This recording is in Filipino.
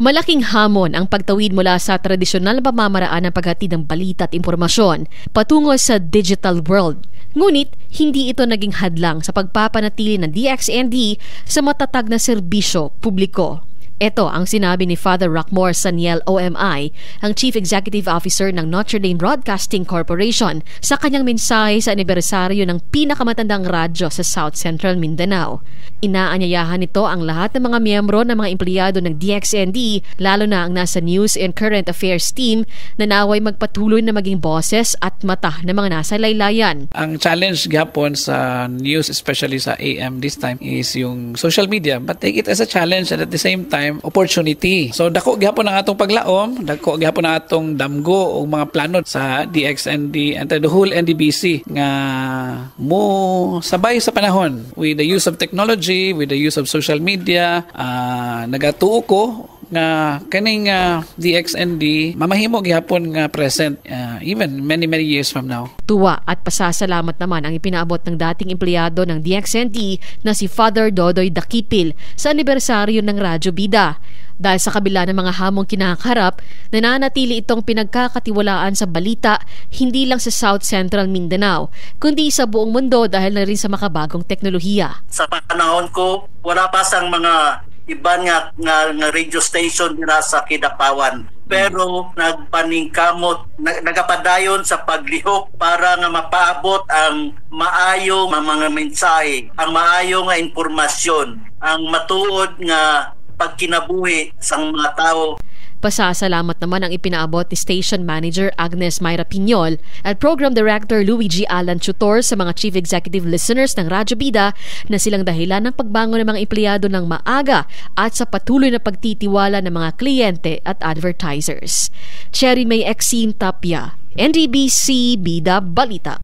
Malaking hamon ang pagtawid mula sa tradisyonal na pamamaraan ng paghatid ng balita at impormasyon patungo sa digital world. Ngunit, hindi ito naging hadlang sa pagpapanatili ng DXND sa matatag na serbisyo publiko. Ito ang sinabi ni Father Rockmore Saniel OMI, ang Chief Executive Officer ng Notre Dame Broadcasting Corporation, sa kanyang mensahe sa anibersaryo ng pinakamatandang radyo sa South Central Mindanao. Inaanyayahan nito ang lahat ng mga miyembro ng mga empleyado ng DXND, lalo na ang nasa News and Current Affairs team, na naway magpatuloy na maging boses at mata ng mga nasa laylayan. Ang challenge gapon sa news, especially sa AM this time, is yung social media. But take it as a challenge and at the same time, opportunity. So dako gyapon ang atong paglaom, dako gyapon ang atong damgo o mga plano sa DXND and the whole NDBC nga mo sabay sa panahon with the use of technology, with the use of social media. Nagatuo ko nga kaning DXND mamahimo gyapon nga present even many years from now. Tuwa at pasasalamat naman ang ipinaabot ng dating empleyado ng DXND na si Father Dodoy Dakipil sa anibersaryo ng Radyo Bida. Dahil sa kabila ng mga hamong kinakaharap, nananatili itong pinagkakatiwalaan sa balita hindi lang sa South Central Mindanao, kundi sa buong mundo dahil na rin sa makabagong teknolohiya. Sa panahon ko, wala pa sang mga iban nga radio station nila sa Kidapawan. Pero nagpaningkamot, nagapadayon sa paglihok para nga mapaabot ang maayong mga mensahe, ang maayong nga impormasyon, ang matuod nga pagkinabuhi sang mga tao. Pasasalamat naman ang ipinaabot ni Station Manager Agnes Mayra Piñol at Program Director Luigi Alan Tutor sa mga Chief Executive Listeners ng Radyo Bida na silang dahilan ng pagbangon ng mga empleyado ng maaga at sa patuloy na pagtitiwala ng mga kliyente at advertisers. Cherry May Exine Tapia, NDBC Bida Balita.